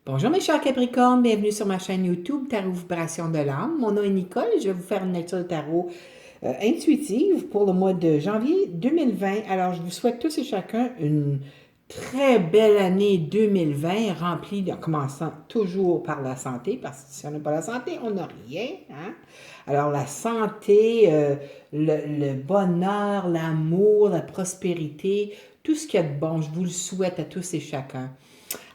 Bonjour mes chers Capricornes, bienvenue sur ma chaîne YouTube Tarot Vibration de l'âme. Mon nom est Nicole et je vais vous faire une lecture de tarot intuitive pour le mois de janvier 2020. Alors je vous souhaite tous et chacun une très belle année 2020 remplie en commençant toujours par la santé parce que si on n'a pas la santé, on n'a rien. Hein? Alors la santé, le bonheur, l'amour, la prospérité, tout ce qu'il y a de bon, je vous le souhaite à tous et chacun.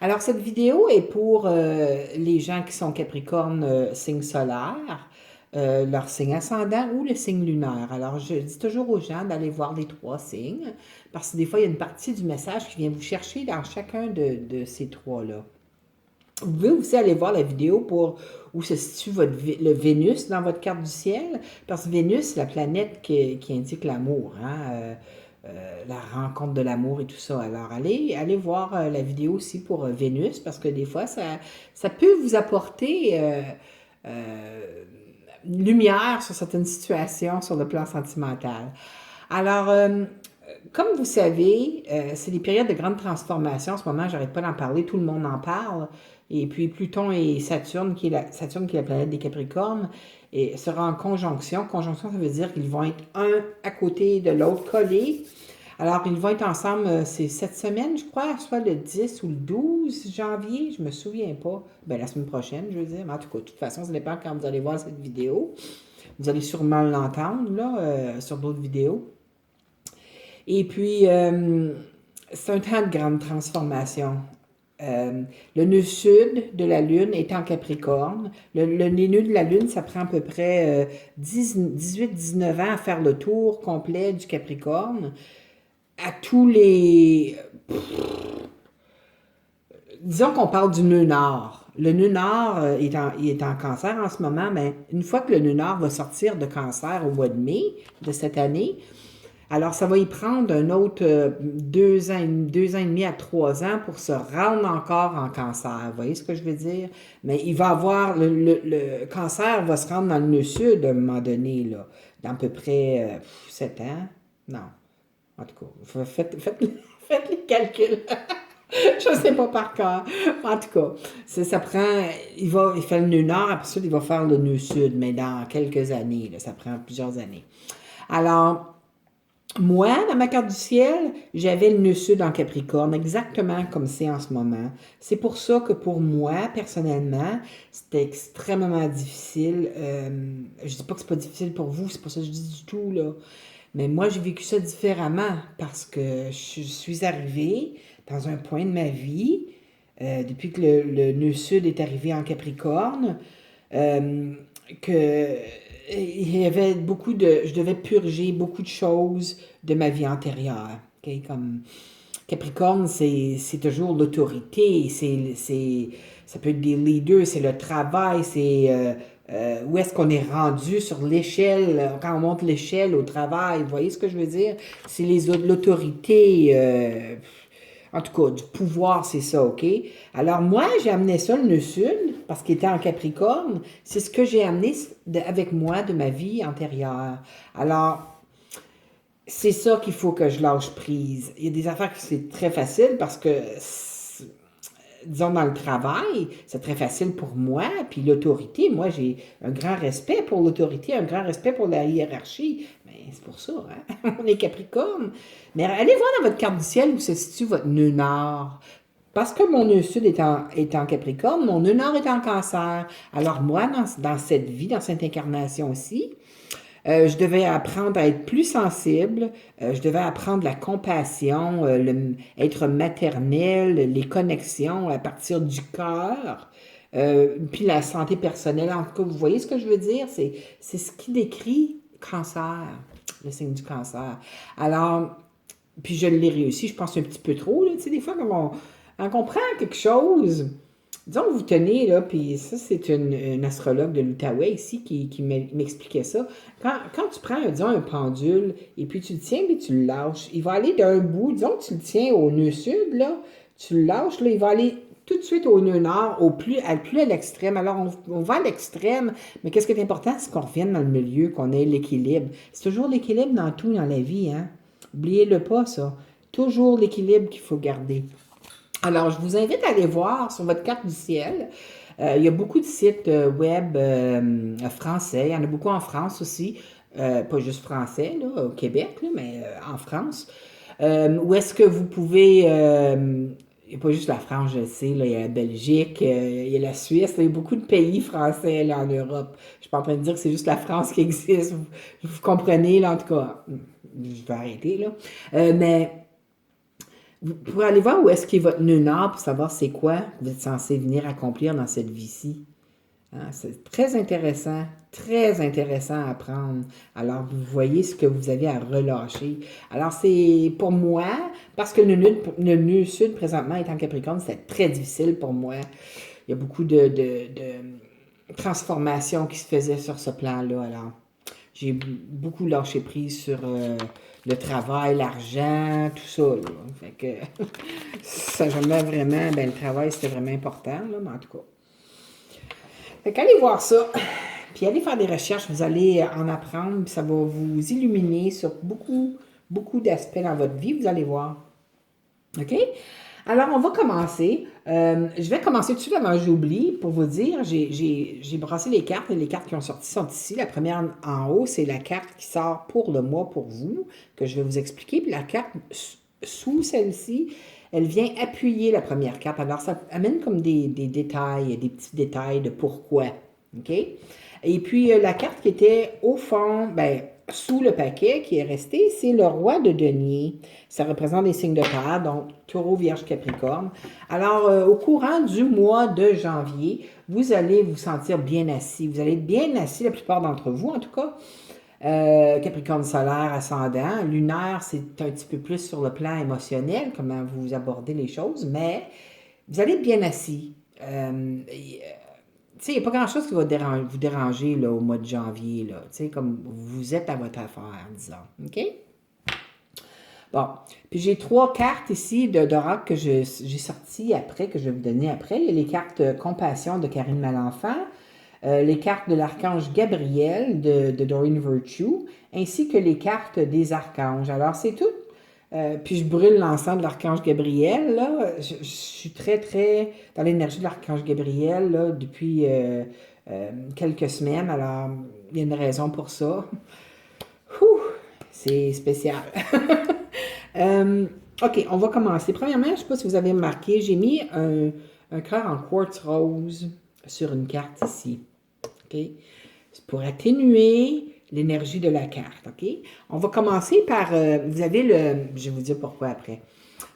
Alors, cette vidéo est pour les gens qui sont Capricorne signe solaire, leur signe ascendant ou le signe lunaire. Alors, je dis toujours aux gens d'aller voir les trois signes, parce que des fois, il y a une partie du message qui vient vous chercher dans chacun de ces trois-là. Vous pouvez aussi aller voir la vidéo pour où se situe le Vénus dans votre carte du ciel, parce que Vénus, c'est la planète qui indique l'amour, hein, la rencontre de l'amour et tout ça. Alors, allez voir la vidéo aussi pour Vénus, parce que des fois, ça peut vous apporter lumière sur certaines situations sur le plan sentimental. Alors, comme vous savez, c'est des périodes de grande transformation. En ce moment, j'arrête pas d'en parler, tout le monde en parle. Et puis Pluton et Saturne, Saturne qui est la planète des Capricornes, et sera en conjonction. Conjonction, ça veut dire qu'ils vont être un à côté de l'autre collés. Alors, ils vont être ensemble, c'est cette semaine, je crois, soit le 10 ou le 12 janvier, je me souviens pas. Ben, la semaine prochaine, je veux dire. Mais en tout cas, de toute façon, ça dépend quand vous allez voir cette vidéo. Vous allez sûrement l'entendre, là, sur d'autres vidéos. Et puis, c'est un temps de grande transformation. Le nœud sud de la Lune est en Capricorne. Les nœuds de la Lune, ça prend à peu près 18-19 ans à faire le tour complet du Capricorne. À tous les... Disons qu'on parle du nœud nord. Le nœud nord il est en cancer en ce moment, mais une fois que le nœud nord va sortir de cancer au mois de mai de cette année, alors, ça va y prendre un autre 2 ans et demi à 3 ans pour se rendre encore en cancer. Vous voyez ce que je veux dire? Mais il va avoir, le cancer va se rendre dans le nœud sud à un moment donné, là, dans à peu près 7 ans. Non. En tout cas, faites les calculs. Je ne sais pas par cœur. En tout cas, ça prend, il fait le nœud nord, après ça, il va faire le nœud sud, mais dans quelques années, là, ça prend plusieurs années. Alors, moi, dans ma carte du ciel, j'avais le nœud sud en Capricorne, exactement comme c'est en ce moment. C'est pour ça que pour moi, personnellement, c'était extrêmement difficile. Je dis pas que c'est pas difficile pour vous, c'est pas ça que je dis du tout, là. Mais moi, j'ai vécu ça différemment parce que je suis arrivée dans un point de ma vie, depuis que le nœud sud est arrivé en Capricorne, euh, que il y avait je devais purger beaucoup de choses de ma vie antérieure. Okay? Comme Capricorne, c'est toujours l'autorité, ça peut être des leaders, c'est le travail, c'est où est-ce qu'on est rendu sur l'échelle, quand on monte l'échelle au travail, vous voyez ce que je veux dire? C'est l'autorité, en tout cas, du pouvoir, c'est ça, OK? Alors moi, j'ai amené ça, le nœud sud, parce qu'il était en Capricorne, c'est ce que j'ai amené avec moi de ma vie antérieure. Alors, c'est ça qu'il faut que je lâche prise. Il y a des affaires que c'est très facile parce que, disons, dans le travail, c'est très facile pour moi. Puis l'autorité, moi, j'ai un grand respect pour l'autorité, un grand respect pour la hiérarchie. Mais c'est pour ça, hein? On est Capricorne. Mais allez voir dans votre carte du ciel où se situe votre nœud nord. Parce que mon nœud sud est en Capricorne, mon nœud nord est en Cancer. Alors moi, dans cette vie, dans cette incarnation aussi, je devais apprendre à être plus sensible, je devais apprendre la compassion, être maternelle, les connexions à partir du cœur, puis la santé personnelle. En tout cas, vous voyez ce que je veux dire? C'est ce qui décrit cancer, le signe du cancer. Alors, puis je l'ai réussi, je pense un petit peu trop, là, tu sais, des fois, quand on prend quelque chose, disons que vous tenez, là, puis ça, c'est une astrologue de l'Outaouais ici qui m'expliquait ça. Quand tu prends, disons, un pendule, et puis tu le tiens, puis tu le lâches, il va aller d'un bout, disons que tu le tiens au nœud sud, là, tu le lâches, là, il va aller tout de suite au nœud nord, plus à l'extrême. Alors, on va à l'extrême, mais qu'est-ce qui est important, c'est qu'on revienne dans le milieu, qu'on ait l'équilibre. C'est toujours l'équilibre dans tout dans la vie, hein. Oubliez-le pas, ça. Toujours l'équilibre qu'il faut garder. Alors, je vous invite à aller voir sur votre carte du ciel. Il y a beaucoup de sites web français. Il y en a beaucoup en France aussi. Pas juste français, là, au Québec, là, mais en France. Où est-ce que vous pouvez... il n'y a pas juste la France, je sais, là, il y a la Belgique, il y a la Suisse, là, il y a beaucoup de pays français là, en Europe. Je suis pas en train de dire que c'est juste la France qui existe. Vous comprenez, là, en tout cas. Je vais arrêter, là. Mais vous pouvez aller voir où est-ce qu'est votre nœud nord pour savoir c'est quoi que vous êtes censé venir accomplir dans cette vie-ci. Hein, c'est très intéressant à apprendre. Alors, vous voyez ce que vous avez à relâcher. Alors, c'est pour moi, parce que le nœud sud présentement est en Capricorne, c'est très difficile pour moi. Il y a beaucoup de transformations qui se faisaient sur ce plan-là. Alors, j'ai beaucoup lâché prise sur le travail, l'argent, tout ça. Là. Fait que ça, jamais vraiment, ben, le travail, c'était vraiment important, là, mais en tout cas. Fait qu'allez voir ça, puis allez faire des recherches, vous allez en apprendre, puis ça va vous illuminer sur beaucoup d'aspects dans votre vie, vous allez voir. OK? Alors, on va commencer. Je vais commencer tout de suite avant que j'oublie pour vous dire, j'ai brassé les cartes et les cartes qui ont sorti sont ici. La première en haut, c'est la carte qui sort pour le mois pour vous, que je vais vous expliquer. Puis la carte sous celle-ci, elle vient appuyer la première carte. Alors, ça amène comme des détails, des petits détails de pourquoi. OK? Et puis, la carte qui était au fond, ben, sous le paquet qui est resté, c'est le roi de denier. Ça représente des signes de terre, donc taureau, vierge, capricorne. Alors, au courant du mois de janvier, vous allez vous sentir bien assis. Vous allez être bien assis, la plupart d'entre vous en tout cas. Capricorne solaire, ascendant. Lunaire, c'est un petit peu plus sur le plan émotionnel, comment vous abordez les choses, mais vous allez être bien assis. Tu sais, il n'y a pas grand-chose qui va vous déranger là, au mois de janvier, là. Tu sais, comme vous êtes à votre affaire, disons. OK? Bon. Puis j'ai 3 cartes ici d'oracle que j'ai sorties après, que je vais vous donner après. Il y a les cartes Compassion de Karine Malenfant, les cartes de l'archange Gabriel de Doreen Virtue, ainsi que les cartes des archanges. Alors, c'est tout. Puis je brûle l'encens de l'archange Gabriel, là. Je suis très dans l'énergie de l'archange Gabriel, là, depuis quelques semaines. Alors, il y a une raison pour ça. Ouh, c'est spécial. OK, on va commencer. Premièrement, je ne sais pas si vous avez remarqué, j'ai mis un cœur en quartz rose sur une carte ici. OK? C'est pour atténuer l'énergie de la carte, OK? On va commencer par, vous avez je vais vous dire pourquoi après.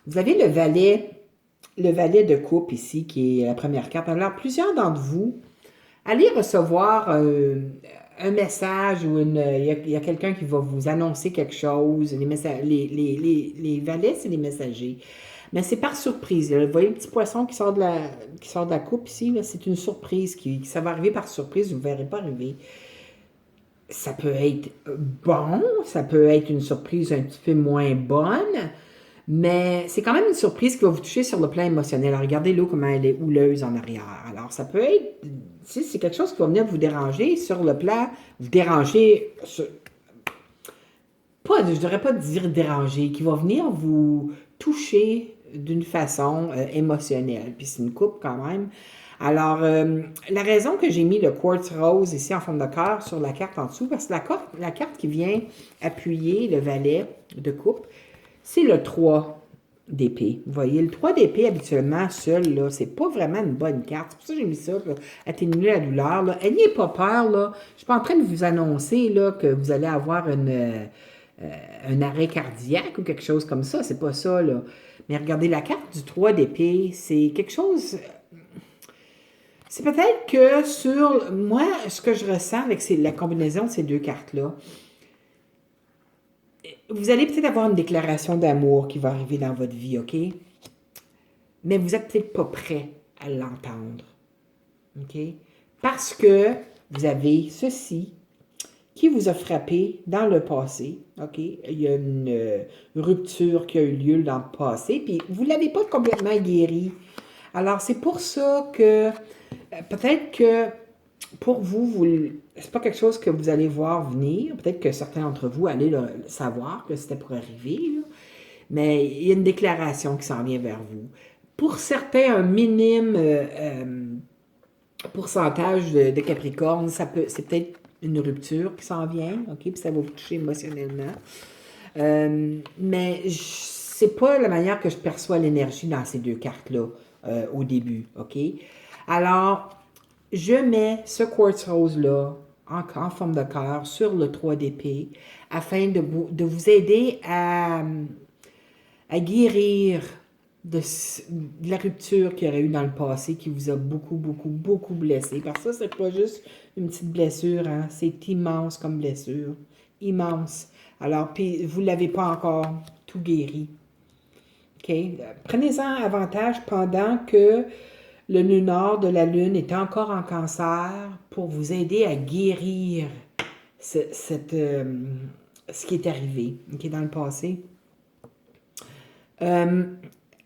Vous avez le valet de coupe ici, qui est la première carte. Alors, plusieurs d'entre vous, allez recevoir un message ou il y a quelqu'un qui va vous annoncer quelque chose. Les valets, c'est les messagers. Mais c'est par surprise. Vous voyez le petit poisson qui sort de la coupe ici, c'est une surprise. Ça va arriver par surprise, vous ne verrez pas arriver. Ça peut être bon, ça peut être une surprise un petit peu moins bonne, mais c'est quand même une surprise qui va vous toucher sur le plan émotionnel. Alors, regardez l'eau, comment elle est houleuse en arrière. Alors, ça peut être, c'est quelque chose qui va venir vous déranger sur le plan, vous déranger, pas, je ne devrais pas dire déranger, qui va venir vous toucher d'une façon émotionnelle. Puis c'est une coupe quand même. Alors, la raison que j'ai mis le quartz rose ici en forme de cœur sur la carte en dessous, parce que la carte qui vient appuyer le valet de coupe, c'est le 3 d'épée. Vous voyez, le 3 d'épée, habituellement, seul, là, c'est pas vraiment une bonne carte. C'est pour ça que j'ai mis ça, là, atténuer la douleur. Là. Ayez pas peur, là. Je suis pas en train de vous annoncer, là, que vous allez avoir un arrêt cardiaque ou quelque chose comme ça. C'est pas ça, là. Mais regardez, la carte du 3 d'épée, c'est quelque chose... C'est peut-être que sur... Moi, ce que je ressens avec la combinaison de ces deux cartes-là, vous allez peut-être avoir une déclaration d'amour qui va arriver dans votre vie, OK? Mais vous n'êtes peut-être pas prêt à l'entendre, OK? Parce que vous avez ceci qui vous a frappé dans le passé, OK? Il y a une rupture qui a eu lieu dans le passé, puis vous ne l'avez pas complètement guéri. Alors, c'est pour ça que peut-être que pour vous, c'est pas quelque chose que vous allez voir venir. Peut-être que certains d'entre vous allez le savoir que c'était pour arriver, là. Mais il y a une déclaration qui s'en vient vers vous. pour certains, un minime pourcentage de Capricorne, c'est peut-être une rupture qui s'en vient, OK? Puis ça va vous toucher émotionnellement. Mais c'est pas la manière que je perçois l'énergie dans ces deux cartes-là au début, OK? Alors, je mets ce quartz rose-là en forme de cœur sur le 3 d'épée afin de vous aider à guérir de la rupture qu'il y aurait eu dans le passé qui vous a beaucoup, beaucoup, beaucoup blessé. Parce que ça, c'est pas juste une petite blessure, hein? C'est immense comme blessure. Immense. Alors, puis vous ne l'avez pas encore tout guéri. OK? Prenez-en avantage pendant que le nœud nord de la Lune est encore en Cancer pour vous aider à guérir ce qui est arrivé, OK, dans le passé.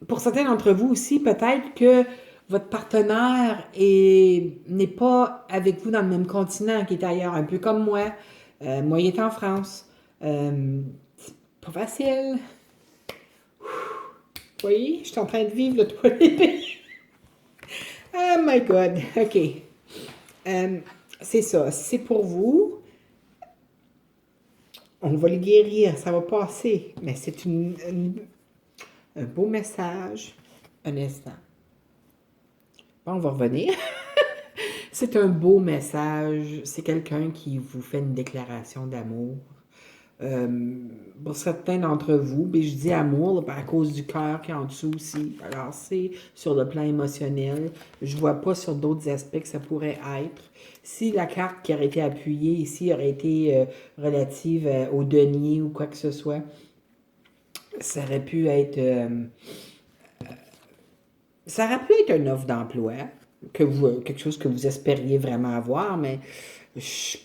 Pour certains d'entre vous aussi, peut-être que votre partenaire n'est pas avec vous dans le même continent, qui est ailleurs, un peu comme moi. Moi, il est en France. C'est pas facile. Vous voyez, je suis en train de vivre le 3 d'épée. Oh my God. OK. C'est ça. C'est pour vous. On va le guérir. Ça va passer. Mais c'est un beau message. Un instant. Bon, on va revenir. C'est un beau message. C'est quelqu'un qui vous fait une déclaration d'amour. Pour certains d'entre vous, je dis amour à cause du cœur qui est en dessous aussi. Alors, c'est sur le plan émotionnel. Je ne vois pas sur d'autres aspects que ça pourrait être. Si la carte qui aurait été appuyée ici aurait été relative au denier ou quoi que ce soit, ça aurait pu être... ça aurait pu être une offre d'emploi, quelque chose que vous espériez vraiment avoir, mais je suis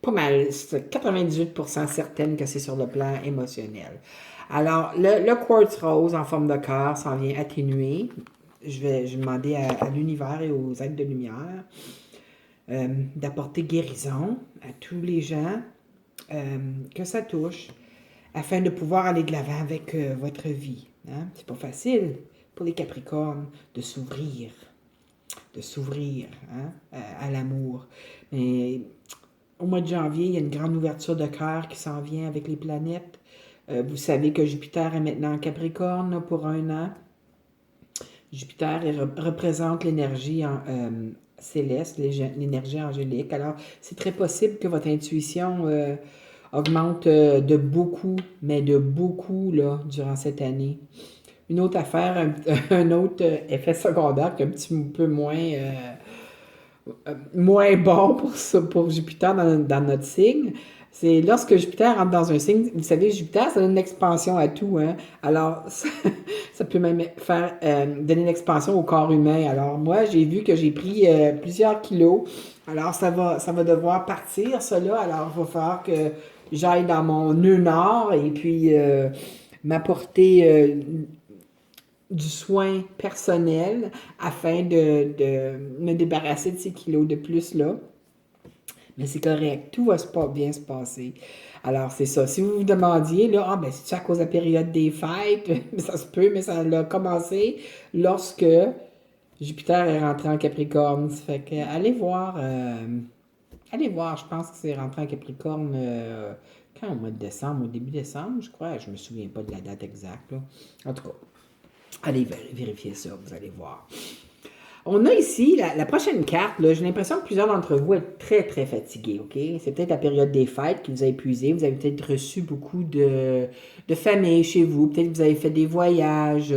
pas mal, c'est 98% certaine que c'est sur le plan émotionnel. Alors, le quartz rose en forme de cœur s'en vient atténuer. Je vais demander à l'univers et aux êtres de lumière d'apporter guérison à tous les gens que ça touche afin de pouvoir aller de l'avant avec votre vie. Hein? C'est pas facile pour les Capricornes de s'ouvrir hein, à l'amour. Mais au mois de janvier, il y a une grande ouverture de cœur qui s'en vient avec les planètes. Vous savez que Jupiter est maintenant en Capricorne là, pour 1 an. Jupiter représente l'énergie céleste, l'énergie angélique. Alors, c'est très possible que votre intuition augmente de beaucoup, mais de beaucoup là, durant cette année. Une autre affaire, un autre effet secondaire qui est un petit peu moins bon pour Jupiter dans notre signe, c'est lorsque Jupiter rentre dans un signe, vous savez, Jupiter, ça donne une expansion à tout, hein? Alors, ça peut même donner une expansion au corps humain. Alors, moi, j'ai vu que j'ai pris plusieurs kilos. Alors, ça va devoir partir, cela. Alors, il va falloir que j'aille dans mon nœud nord et puis m'apporter du soin personnel afin de me débarrasser de ces kilos de plus là. Mais c'est correct, tout va bien se passer. Alors, c'est ça. Si vous vous demandiez, là, c'est-tu à cause de la période des fêtes? Ça se peut, mais ça a commencé lorsque Jupiter est rentré en Capricorne. Ça fait que, allez voir, je pense que c'est rentré en Capricorne quand, au mois de décembre, au début décembre, je crois. Je me souviens pas de la date exacte, là. En tout cas, allez vérifier ça, vous allez voir. On a ici la prochaine carte. J'ai l'impression que plusieurs d'entre vous êtes très, très fatigués, OK? C'est peut-être la période des fêtes qui vous a épuisé. Vous avez peut-être reçu beaucoup de familles chez vous. Peut-être que vous avez fait des voyages.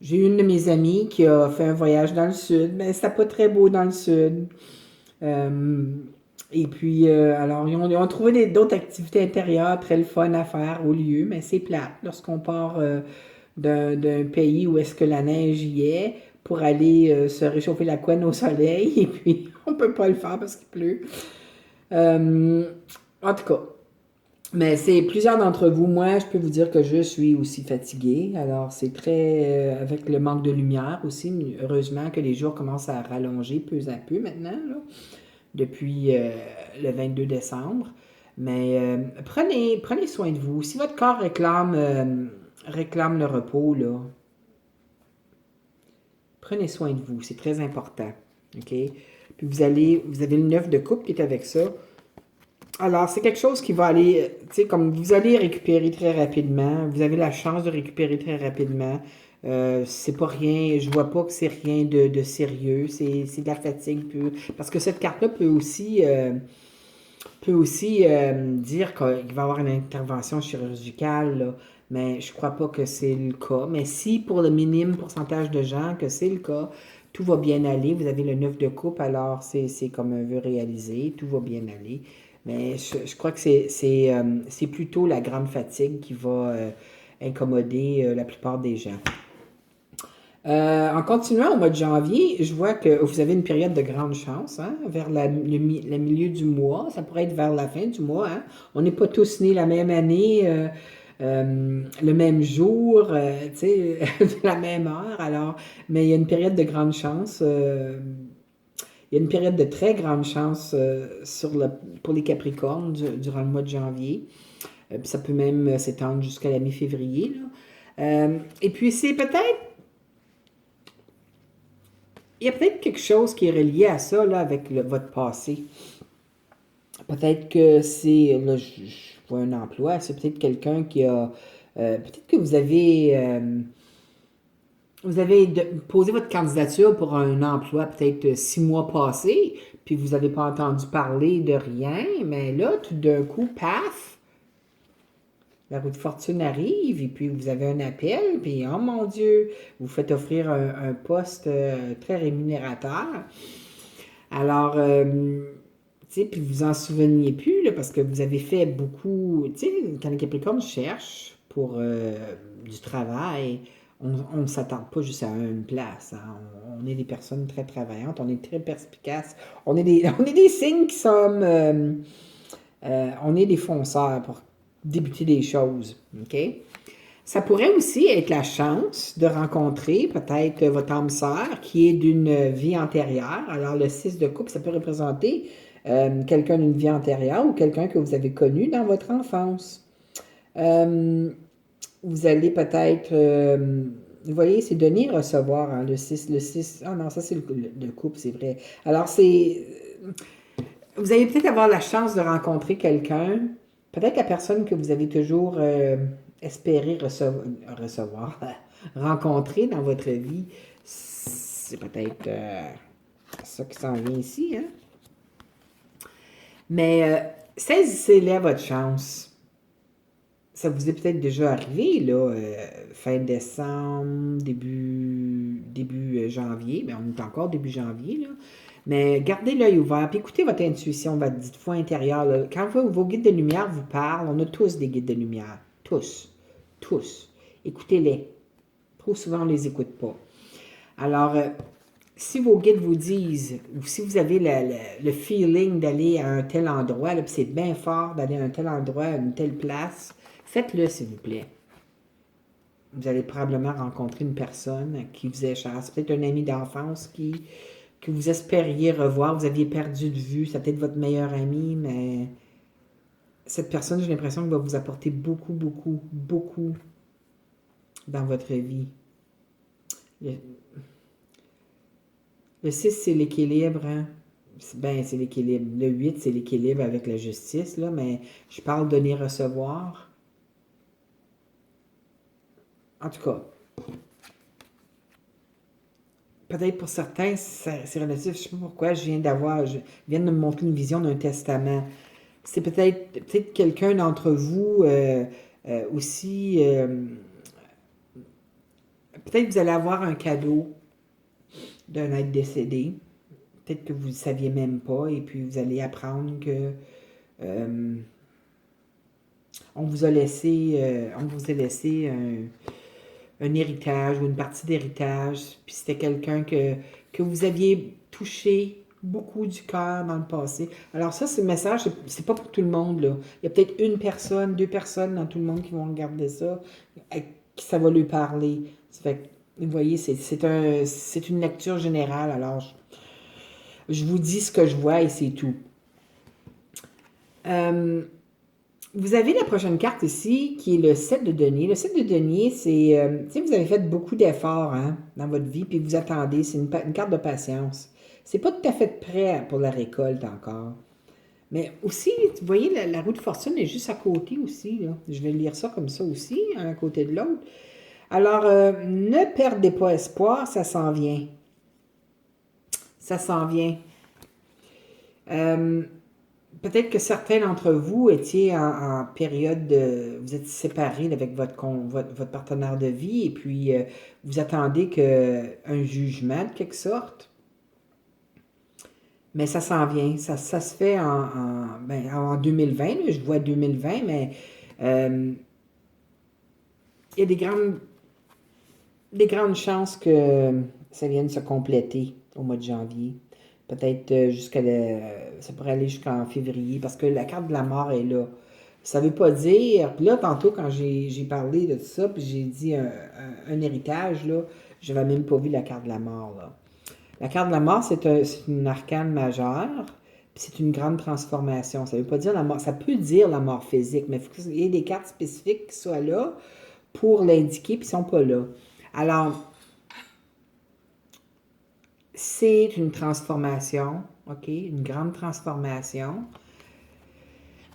J'ai une de mes amies qui a fait un voyage dans le sud, mais c'était pas très beau dans le sud. Et puis, alors, ils ont trouvé d'autres activités intérieures très le fun à faire au lieu, mais c'est plate lorsqu'on part d'un pays où est-ce que la neige y est pour aller se réchauffer la couenne au soleil, et puis on peut pas le faire parce qu'il pleut. En tout cas, mais c'est plusieurs d'entre vous. Moi, je peux vous dire que je suis aussi fatiguée. Alors, c'est très avec le manque de lumière aussi. Heureusement que les jours commencent à rallonger peu à peu maintenant, là, depuis le 22 décembre. Mais prenez soin de vous. Si votre corps réclame réclame le repos, là. Prenez soin de vous, c'est très important. OK? Puis vous avez le 9 de coupe qui est avec ça. Alors, c'est quelque chose qui va aller, tu sais, comme vous allez récupérer très rapidement. Vous avez la chance de récupérer très rapidement. C'est pas rien, je vois pas que c'est rien de sérieux. C'est de la fatigue pure. Parce que cette carte-là peut aussi dire qu'il va y avoir une intervention chirurgicale, là, mais je crois pas que c'est le cas. Mais si pour le minime pourcentage de gens que c'est le cas, tout va bien aller. Vous avez le 9 de coupe, alors c'est comme un vœu réalisé, tout va bien aller. Mais je crois que c'est plutôt la grande fatigue qui va incommoder la plupart des gens. En continuant au mois de janvier, je vois que vous avez une période de grande chance, hein, vers le milieu du mois. Ça pourrait être vers la fin du mois. Hein. On n'est pas tous nés la même année, le même jour, tu sais, la même heure. Alors, mais il y a une période de grande chance. Il y a une période de très grande chance pour les Capricornes durant le mois de janvier. Puis ça peut même s'étendre jusqu'à la mi-février. Et puis c'est peut-être il y a peut-être quelque chose qui est relié à ça, là, avec votre passé. Peut-être que c'est, là, je vois un emploi, c'est peut-être quelqu'un qui a, peut-être que vous avez posé votre candidature pour un emploi peut-être 6 mois passés, puis vous n'avez pas entendu parler de rien, mais là, tout d'un coup, paf, la roue de fortune arrive, et puis vous avez un appel, puis oh mon Dieu, vous faites offrir un poste très rémunérateur. Alors, tu sais, puis vous en souveniez plus, là, parce que vous avez fait beaucoup, tu sais, quand les Capricornes cherchent pour du travail, on ne s'attend pas juste à une place. Hein. On est des personnes très travaillantes, on est très perspicaces. On est des signes qui sont... on est des fonceurs pour débuter des choses. OK? Ça pourrait aussi être la chance de rencontrer peut-être votre âme sœur qui est d'une vie antérieure. Alors, le 6 de coupe, ça peut représenter quelqu'un d'une vie antérieure ou quelqu'un que vous avez connu dans votre enfance. Euh, Vous allez peut-être... vous voyez, c'est donner et recevoir, hein, le 6. Le 6. Ah non, ça c'est le couple, c'est vrai. Alors, vous allez peut-être avoir la chance de rencontrer quelqu'un, peut-être la personne que vous avez toujours espéré recevoir, rencontrer dans votre vie. C'est peut-être ça qui s'en vient ici, hein? Mais saisissez-les à votre chance. Ça vous est peut-être déjà arrivé, là, fin décembre, début janvier. Mais on est encore début janvier, là. Mais gardez l'œil ouvert, puis écoutez votre intuition, votre petite foi intérieure. Là. Quand vos guides de lumière vous parlent, on a tous des guides de lumière. Tous. Tous. Écoutez-les. Trop souvent, on ne les écoute pas. Alors, si vos guides vous disent, ou si vous avez le feeling d'aller à un tel endroit, puis c'est bien fort d'aller à un tel endroit, à une telle place, faites-le, s'il vous plaît. Vous allez probablement rencontrer une personne qui vous est chère. C'est peut-être un ami d'enfance que vous espériez revoir, vous aviez perdu de vue, c'est peut-être votre meilleur ami, mais cette personne, j'ai l'impression qu'elle va vous apporter beaucoup, beaucoup, beaucoup dans votre vie. Le 6, c'est l'équilibre, hein? Ben, c'est l'équilibre. Le 8, c'est l'équilibre avec la justice, là, mais je parle donner-recevoir. En tout cas, peut-être pour certains, c'est relatif. Je ne sais pas pourquoi. Je viens de me montrer une vision d'un testament. C'est peut-être quelqu'un d'entre vous aussi. Peut-être que vous allez avoir un cadeau d'un être décédé. Peut-être que vous ne le saviez même pas. Et puis vous allez apprendre que on vous a laissé un héritage ou une partie d'héritage, puis c'était quelqu'un que vous aviez touché beaucoup du cœur dans le passé. Alors ça, ce message, c'est pas pour tout le monde, là. Il y a peut-être une personne, deux personnes dans tout le monde qui vont regarder ça, à qui ça va lui parler. Ça fait que, vous voyez, c'est une lecture générale, alors je vous dis ce que je vois et c'est tout. Euh, Vous avez la prochaine carte ici, qui est le 7 de denier. Le 7 de denier, c'est, tu sais, vous avez fait beaucoup d'efforts hein, dans votre vie, puis vous attendez. C'est une carte de patience. C'est pas tout à fait prêt pour la récolte encore. Mais aussi, vous voyez, la roue de fortune est juste à côté aussi. Là. Je vais lire ça comme ça aussi, un à côté de l'autre. Alors, ne perdez pas espoir, ça s'en vient. Ça s'en vient. Euh, Peut-être que certains d'entre vous étiez en période de... Vous êtes séparés avec votre partenaire de vie et puis vous attendez un jugement de quelque sorte. Mais ça s'en vient. Ça se fait en 2020. Là, je vois 2020, mais il y a des grandes chances que ça vienne se compléter au mois de janvier. Peut-être ça pourrait aller jusqu'en février parce que la carte de la mort est là. Ça veut pas dire. Puis là, tantôt, quand j'ai parlé de tout ça, puis j'ai dit un héritage, là, je n'avais même pas vu la carte de la mort. Là. La carte de la mort, c'est une arcane majeure, puis c'est une grande transformation. Ça veut pas dire la mort. Ça peut dire la mort physique, mais il faut qu'il y ait des cartes spécifiques qui soient là pour l'indiquer, puis ils ne sont pas là. Alors, c'est une transformation, OK? Une grande transformation.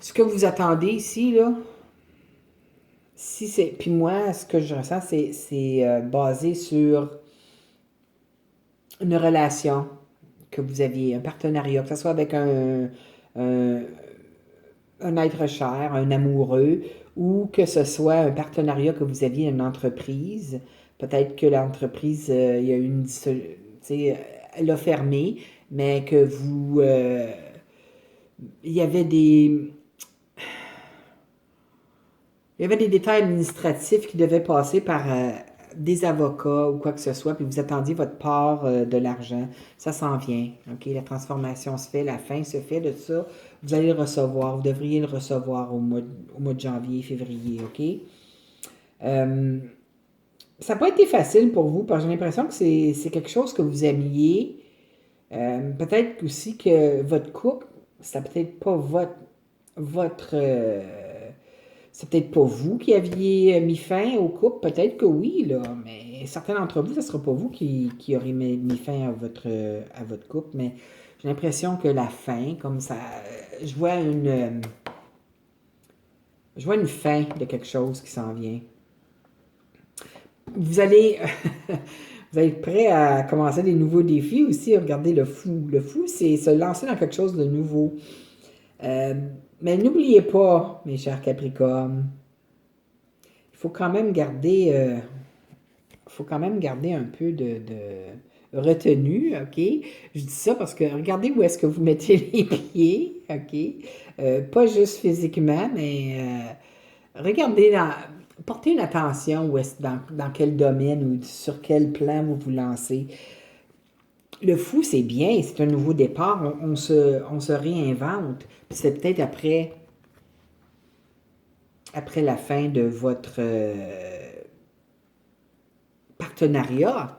Ce que vous attendez ici, là, si c'est. Puis moi, ce que je ressens, c'est basé sur une relation que vous aviez, un partenariat, que ce soit avec un, un être cher, un amoureux, ou que ce soit un partenariat que vous aviez une entreprise. Peut-être que l'entreprise, il y a une elle a fermé, mais que il y avait des détails administratifs qui devaient passer par des avocats ou quoi que ce soit, puis vous attendiez votre part de l'argent. Ça s'en vient. OK? La transformation se fait, la fin se fait de ça. Vous allez le recevoir. Vous devriez le recevoir au mois de janvier, février. OK? Ça n'a pas été facile pour vous, parce que j'ai l'impression que c'est quelque chose que vous aimiez. Peut-être aussi que votre couple, c'est peut-être pas votre c'est peut-être pas vous qui aviez mis fin au couple, peut-être que oui, là, mais certains d'entre vous, ce ne sera pas vous qui aurez mis fin à votre couple, mais j'ai l'impression que la fin, comme ça, je vois une fin de quelque chose qui s'en vient. Vous allez, vous allez être prêt à commencer des nouveaux défis aussi. Regardez le fou. Le fou, c'est se lancer dans quelque chose de nouveau. Mais n'oubliez pas, mes chers Capricornes, il faut quand même garder un peu de retenue, OK? Je dis ça parce que regardez où est-ce que vous mettez les pieds, OK? Pas juste physiquement, mais regardez, portez une attention dans quel domaine ou sur quel plan vous vous lancez. Le fou, c'est bien, c'est un nouveau départ, on se réinvente. Puis c'est peut-être après la fin de votre partenariat,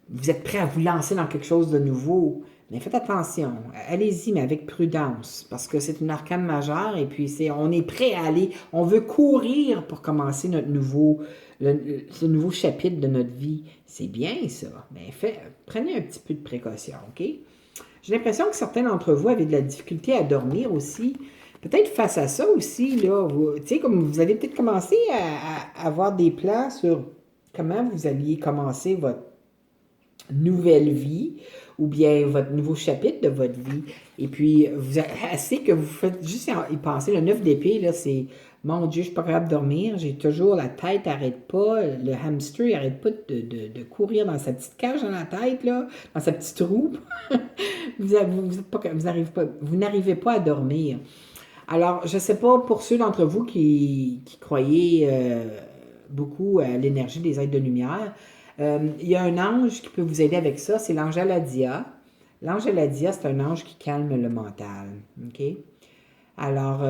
vous êtes prêt à vous lancer dans quelque chose de nouveau. Mais faites attention, allez-y, mais avec prudence, parce que c'est une arcane majeure et puis on est prêt à aller, on veut courir pour commencer ce nouveau chapitre de notre vie. C'est bien ça, mais prenez un petit peu de précaution, OK? J'ai l'impression que certains d'entre vous avaient de la difficulté à dormir aussi. Peut-être face à ça aussi, là, tu sais, comme vous allez peut-être commencer à avoir des plans sur comment vous alliez commencer votre nouvelle vie ou bien votre nouveau chapitre de votre vie. Et puis, assez que vous faites juste y penser. Le 9 d'épée, là, c'est mon Dieu, je suis pas capable de dormir. J'ai toujours la tête n'arrête pas. Le hamster, il n'arrête pas de courir dans sa petite cage dans la tête, là, dans sa petite roue. Vous n'arrivez pas à dormir. Alors, je ne sais pas, pour ceux d'entre vous qui croyaient beaucoup à l'énergie des êtres de lumière, il y a un ange qui peut vous aider avec ça, c'est l'ange Aladia. L'ange Aladia, c'est un ange qui calme le mental. OK? Alors,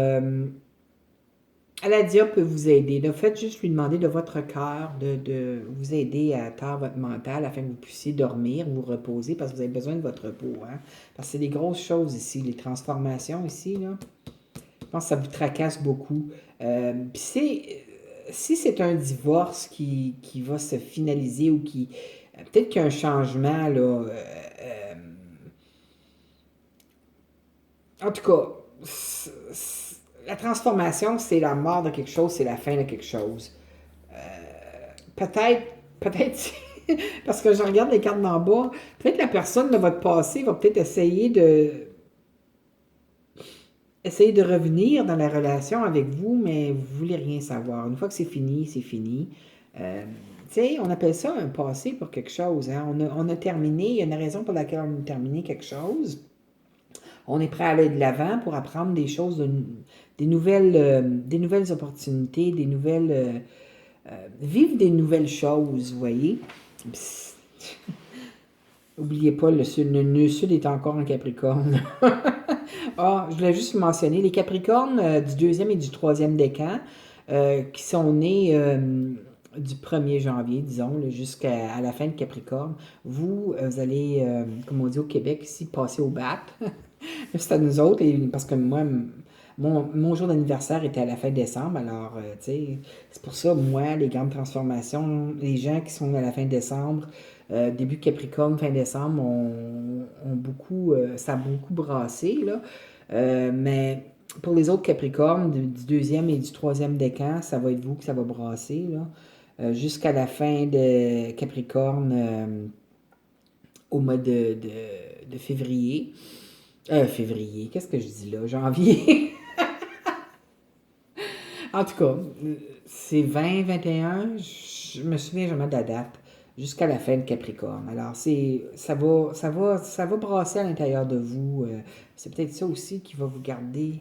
Aladia peut vous aider. De fait, juste lui demander de votre cœur de vous aider à taire votre mental afin que vous puissiez dormir, vous reposer, parce que vous avez besoin de votre repos. Hein? Parce que c'est des grosses choses ici, les transformations ici, là. pense que ça vous tracasse beaucoup. Puis si c'est un divorce qui va se finaliser ou qui... peut-être qu'il y a un changement, là. En tout cas, la transformation, c'est la mort de quelque chose, c'est la fin de quelque chose. Peut-être, parce que je regarde les cartes d'en bas, peut-être la personne de votre passé va peut-être essayer de revenir dans la relation avec vous, mais vous voulez rien savoir. Une fois que c'est fini, c'est fini. Tu sais, on appelle ça un passé pour quelque chose. Hein? On a terminé, il y a une raison pour laquelle on a terminé quelque chose. On est prêt à aller de l'avant pour apprendre des choses, des nouvelles opportunités, vivre des nouvelles choses, vous voyez. N'oubliez pas, le nœud sud est encore en Capricorne. Ah, je voulais juste mentionner les Capricornes du deuxième et du troisième décan qui sont nés du 1er janvier, disons, jusqu'à la fin de Capricorne. Vous allez, comme on dit au Québec, ici, passer au bat. C'est à nous autres, parce que moi, mon jour d'anniversaire était à la fin décembre, alors, tu sais, c'est pour ça, moi, les grandes transformations, les gens qui sont à la fin décembre, début Capricorne, fin décembre, ça a beaucoup brassé, là. Mais pour les autres Capricornes, du deuxième et du troisième décan, ça va être vous que ça va brasser, là. Jusqu'à la fin de Capricorne, au mois de février. Février, qu'est-ce que je dis là? Janvier. En tout cas, c'est 20, 21, je me souviens jamais de la date, jusqu'à la fin de Capricorne. Alors, ça va brasser à l'intérieur de vous. C'est peut-être ça aussi qui va vous garder,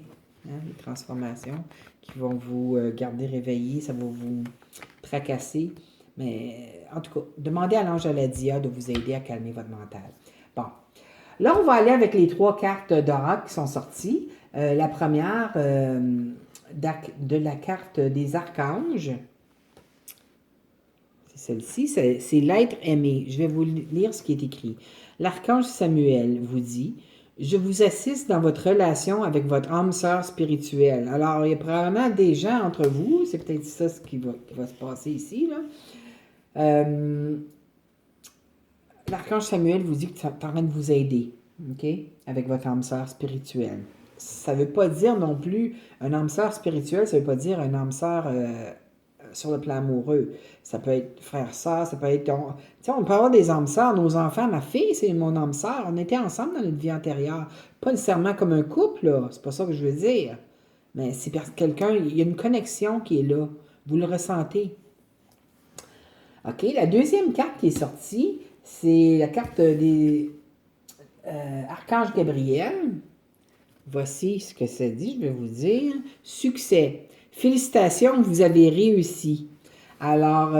hein, les transformations, qui vont vous garder réveillés, ça va vous tracasser. Mais en tout cas, demandez à l'ange Aladia de vous aider à calmer votre mental. Bon. Là, on va aller avec les 3 cartes d'oracle qui sont sorties. La première, de la carte des archanges, c'est celle-ci, c'est l'être aimé. Je vais vous lire ce qui est écrit. L'archange Samuel vous dit: je vous assiste dans votre relation avec votre âme sœur spirituelle. Alors, il y a probablement des gens entre vous, c'est peut-être ça ce qui va se passer ici, là. L'archange Samuel vous dit que ça est en train de vous aider, OK, avec votre âme sœur spirituelle. Ça ne veut pas dire non plus un âme sœur spirituelle, ça ne veut pas dire un âme sœur sur le plan amoureux. Ça peut être frère-sœur, ça peut être... Tu sais, on peut avoir des âmes sœurs. Nos enfants, ma fille, c'est mon âme sœur. On était ensemble dans notre vie antérieure. Pas nécessairement comme un couple, là. C'est pas ça que je veux dire. Mais c'est parce que quelqu'un... Il y a une connexion qui est là. Vous le ressentez. OK, la deuxième carte qui est sortie, c'est la carte des Archange Gabriel. Voici ce que ça dit, je vais vous dire. Succès. Félicitations, vous avez réussi. Alors,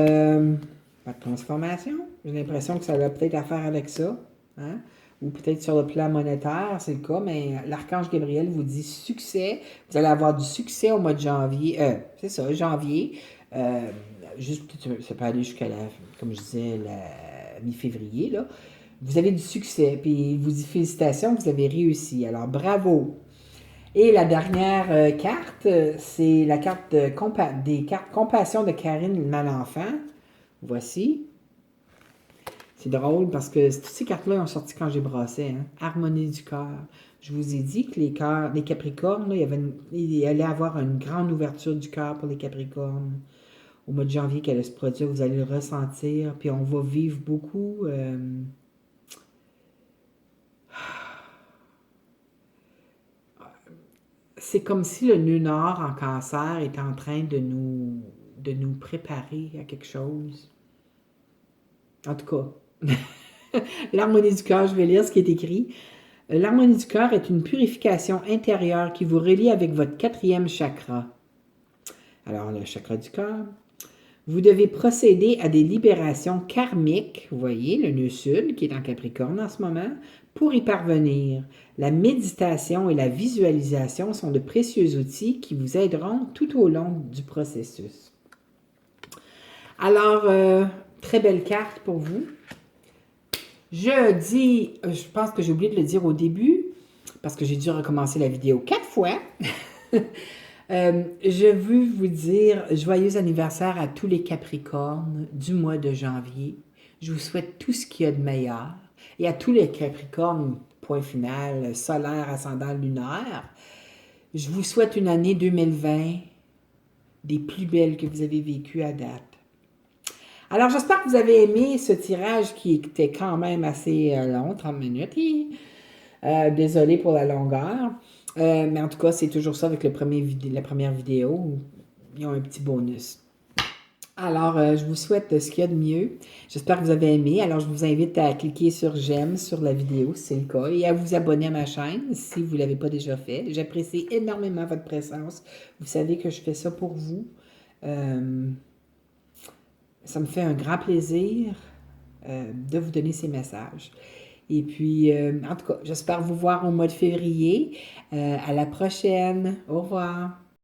votre transformation, j'ai l'impression que ça a peut-être à faire avec ça. Hein? Ou peut-être sur le plan monétaire, c'est le cas, mais l'Archange Gabriel vous dit succès. Vous allez avoir du succès au mois de janvier. C'est ça, janvier. Juste, ça peut aller jusqu'à comme je disais, la mi-février, là. Vous avez du succès, puis il vous dit félicitations, vous avez réussi. Alors, bravo. Et la dernière carte, c'est la carte des cartes Compassion de Karine Malenfant. Voici. C'est drôle parce que toutes ces cartes-là ont sorti quand j'ai brassé. Hein? Harmonie du cœur. Je vous ai dit que les Capricornes, là, il allait avoir une grande ouverture du cœur pour les Capricornes. Au mois de janvier qu'elle allait se produire, vous allez le ressentir. Puis on va vivre beaucoup... C'est comme si le nœud nord en cancer est en train de nous préparer à quelque chose. En tout cas, l'harmonie du cœur, je vais lire ce qui est écrit. L'harmonie du cœur est une purification intérieure qui vous relie avec votre 4e chakra. Alors, le chakra du cœur. Vous devez procéder à des libérations karmiques, vous voyez, le nœud sud qui est en Capricorne en ce moment, pour y parvenir. La méditation et la visualisation sont de précieux outils qui vous aideront tout au long du processus. Alors, très belle carte pour vous. Je pense que j'ai oublié de le dire au début, parce que j'ai dû recommencer la vidéo 4 fois. Je veux vous dire joyeux anniversaire à tous les Capricornes du mois de janvier. Je vous souhaite tout ce qu'il y a de meilleur. Et à tous les Capricornes, point final, solaire, ascendant, lunaire, je vous souhaite une année 2020 des plus belles que vous avez vécues à date. Alors, j'espère que vous avez aimé ce tirage qui était quand même assez long, 30 minutes. Désolé pour la longueur. Mais en tout cas, c'est toujours ça avec la première vidéo. Ils ont un petit bonus. Alors, je vous souhaite ce qu'il y a de mieux. J'espère que vous avez aimé. Alors, je vous invite à cliquer sur j'aime sur la vidéo si c'est le cas et à vous abonner à ma chaîne si vous ne l'avez pas déjà fait. J'apprécie énormément votre présence. Vous savez que je fais ça pour vous. Ça me fait un grand plaisir de vous donner ces messages. Et puis, en tout cas, j'espère vous voir au mois de février. À la prochaine. Au revoir.